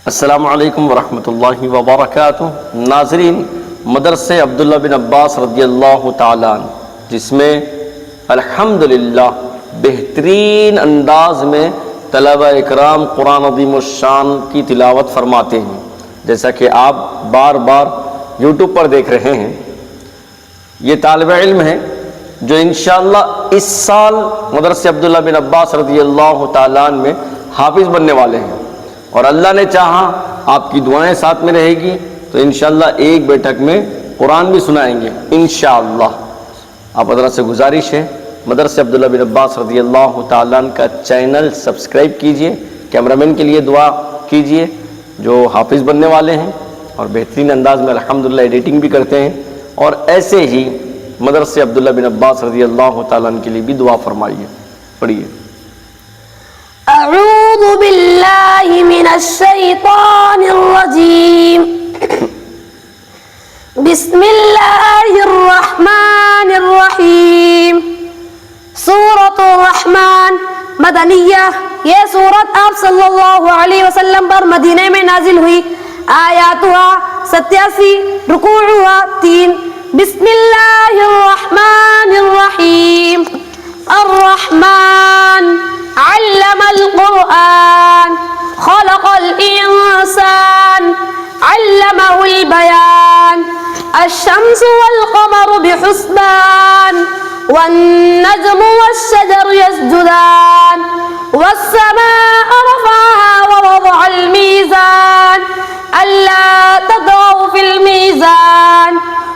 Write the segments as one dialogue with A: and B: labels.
A: अस्सलामु अलैकुम वरहमतुल्लाहि वबरकातुहू। नाज़रीन, मदरसे अब्दुल्ला बिन अब्बास रज़ियल्लाहु ताला अन्हु, जिसमें अल्हम्दुलिल्लाह बेहतरीन अंदाज में तलबा इकराम कुरान अज़ीम शान की तिलावत फरमाते हैं, जैसा कि आप बार बार यूट्यूब पर देख रहे हैं। ये तालिब इल्म है जो इंशाअल्लाह इस साल मदरसे अब्दुल्ला बिन अब्बास रज़ियल्लाहु ताला अन्हु में हाफिज़ बनने वाले हैं, और अल्लाह ने चाहा आपकी दुआएं साथ में रहेगी तो इंशाअल्लाह एक बैठक में कुरान भी सुनाएंगे इंशाअल्लाह। आप हज़रात से गुजारिश है, मदरसे अब्दुल्ला बिन अब्बास रज़ियल्लाहु ताला अन्हु का चैनल सब्सक्राइब कीजिए, कैमरामैन के लिए दुआ कीजिए जो हाफिज़ बनने वाले हैं और बेहतरीन अंदाज में अल्हम्दुलिल्लाह एडिटिंग भी करते हैं, और ऐसे ही मदरसे अब्दुल्ला बिन अब्बास रज़ियल्लाहु ताला अन्हु के लिए भी दुआ फरमाइए। पढ़िए।
B: अऊज़ु बिल्लाहि मिनश शैतानिर रजीम। बिस्मिल्लाहिर रहमानिर रहीम। सूरतुर रहमान मदनिया। ये सूरत आप सल्लल्लाहु अलैहि वसल्लम पर मदीने में नाजिल हुई। आयात हुआ 87, रुकू हुआ 3। बिस्मिल्लाहिर रहमानिर रहीम। अर्रहमान अल्लमल कुरआन खलक़ल इंसान अल्लमहुल बयान। अश-शम्सु वल क़मरु बिहुस्बान वन-नज्मु वश-शजरु यस्जुदान वस-समाअ रफ़अहा व वज़अल मीज़ान अल्ला ततग़ाव फिल मीज़ान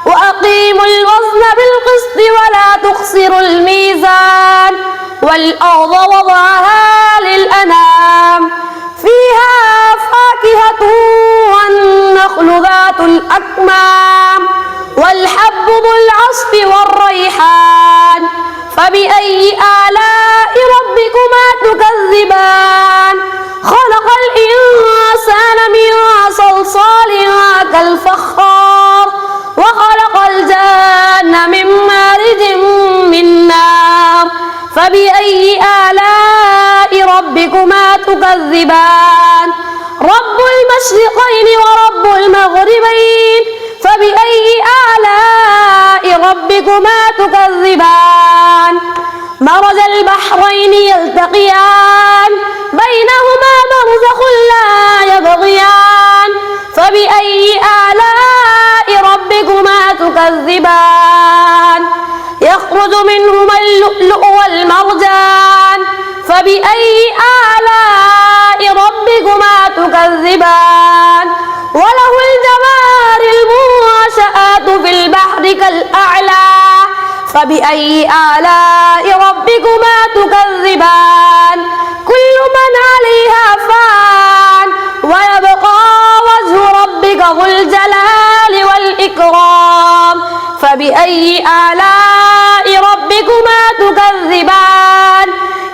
B: व अक़ीमुल वज़्न बिल क़िस्ति व ला तुख़्सिरुल मीज़ान वल-अर्ज़ वज़अहा लिल-अनाम फ़ीहा फ़ाकिहतुन वन-नख़्लु ज़ातुल अक्माम वल-हब्बु ज़ुल-अस्फ़ि war-रैहान फ़बिअय्यि आलाइ रब्बिकुमा तुकज़्ज़िबान। ख़लक़ल इंसाना मिन सलसालिन कल-फ़ख़्ख़ार व ख़लक़ल जन्ना मिन मारिजिन मिन नार फ़बिअय्यि आलाइ रब्बिकुमा तुकज़्ज़िबान। रब्बुल मशरिक़ैनि व रब्बुल मग़रिबैनि फ़बिअय्यि आलाइ रब्बिकुमा तुकज़्ज़िबान। मरजल बहरैनि यल्तक़ियान बैनहुमा बरज़ख़ुन ला यबग़ियान फ़बिअय्यि आलाइ रब्बिकुमा तुकज़्ज़िबान। यख़रुजु मिनहुमल लुअ्लुअु वल मरजान फ़बिअय्यि आलाइ रब्बिकुमा तुकज़्ज़िबान। वलहुल जवारिल मुंशआतु फ़िल बहरि कल-अ'ला फ़बिअय्यि आलाइ रब्बिकुमा तुकज़्ज़िबान। कुल्लु मन अलैहा फ़ान व यबक़ा वज्हु रब्बिका ज़ुल जलालि वल इकराम फ़बिअय्यि आलाइ रब्बिकुमा तुकज़्ज़िबान।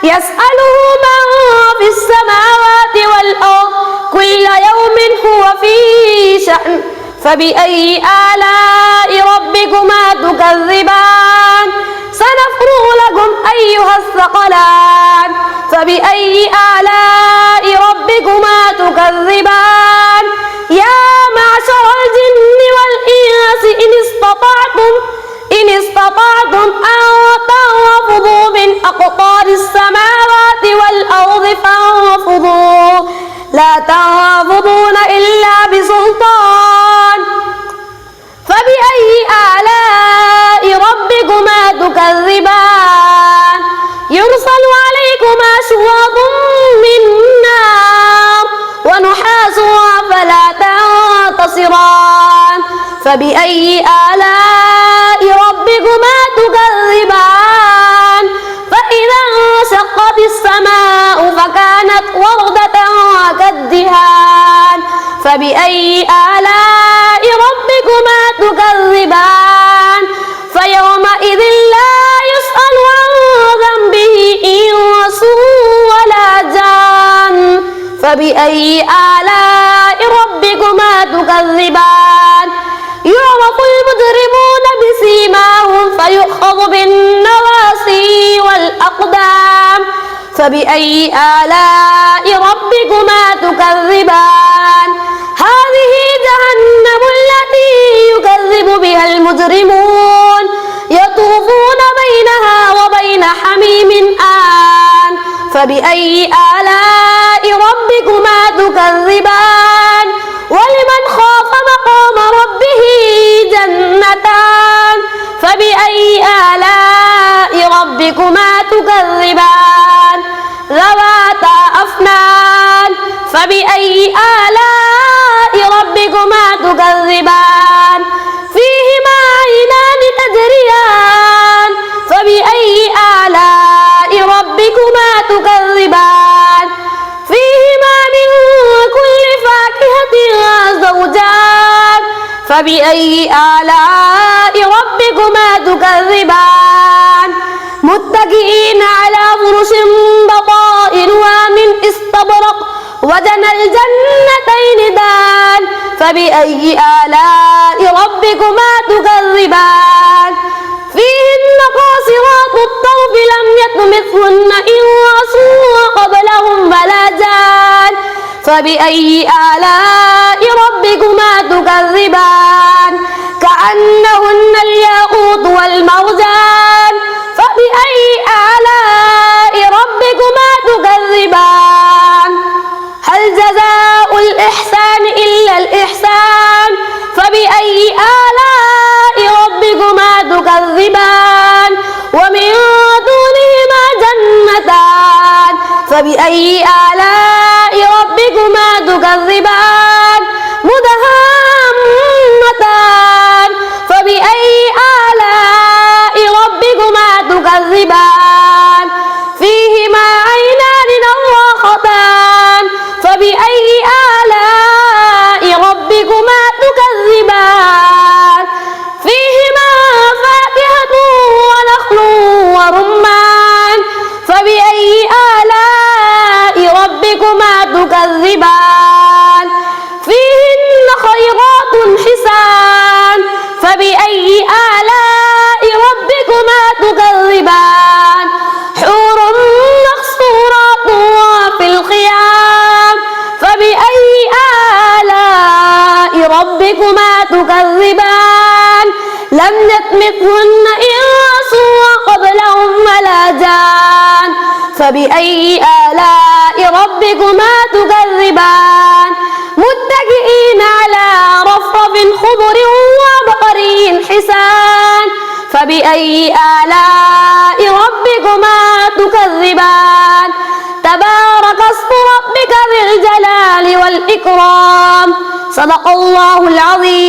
B: यसअलुहु मन फ़िस समावाति वल अर्ज़ कुल्लु यौमिन हुवा फ़ी शअन फ़बिअय्यि आलाइ रब्बिकुमा तुकज़्ज़िबान। सनफ़्रुग़ु लकुम अय्युहस-सक़लान फ़बिअय्यि आलाइ रब्बिकुमा तुकज़्ज़िबान। या मअशरल जिन्नि वल इंसि इन इस्तताअतुम अन तंफ़ुज़ू मिन अक़तारिस समावाति वल अर्ज़ि फ़ंफ़ुज़ू ला तंफ़ुज़ून इल्ला बिसुल्तान फ़बिअय्यि आलाइ रब्बिकुमा तुकज़्ज़िबान। युरसलु अलैकुमा शुवाज़ुम मिन नार व नुहासुन फ़ला तंतसिरान फ़बिअय्यि आलाइ रब्बिकुमा तुकज़्ज़िबान। फ़इज़ा इंशक़्क़तिस समाअु फ़कानत वरदतन कद्दिहान फ़बिअय्यि आलाइ रब्बिकुमा तुकज़्ज़िबान। फ़यौमइज़िन ला युसअलु अन ज़ंबिही इंसुन वला जान फ़बिअय्यि आलाइ रब्बिकुमा तुकज़्ज़िबान। यु'रफ़ुल मुजरिमूना बिसीमाहुम फ़यु'ख़ज़ु बिन-नवासी वल-अक़दाम फ़बिअय्यि आलाइ रब्बिकुमा तुकज़्ज़िबान। فبأي آلاء ربكما تكذبان ولمن خاف مقام ربه جنتان فبأي آلاء ربكما تكذبان ذواتا أفنان فبأي آلاء ربكما تكذبان فيهما عينان تجريان فبأي آلاء ربكما تكذبان فيهما من كل فاكهة زوجان فبأي آلاء ربكما تكذبان متكئين على فرش بطائنها من استبرق وجنى الجنتين دان فبأي آلاء ربكما تكذبان فيهن قاصرات الطرف لم يطمثهن إنس قبلهم ولا جان فبأي آلاء ربكما تكذبان كأنهن الياقوت والمرجان فبأي آلاء ربكما تكذبان هل جزاء الإحسان إلا الإحسان فبأي آلاء ربكما تكذبان ومن دونهما جنتان فبأي آلاء ربكما تكذبان مدهامتان فبأي آلاء ربكما تكذبان فيهما عينان نضاختان فبأي آلاء ربكما تكذبان فيهما فاكهة ونخل ورمان فبأي آلاء ربكما تكذبان فيهن خيرات حسان فبأي آلاء ربكما تكذبان حور مقصورات في الخيام فبأي آلاء ربكما تكذبان لم يطمثهن إنس قبلهم ولا جان فبأي آلاء ربكما تكذبان متكئين على رفرف خضر وعبقري حسان فبأي آلاء ربكما تكذبان تبارك اسم ربك ذي الجلال والإكرام صدق الله العظيم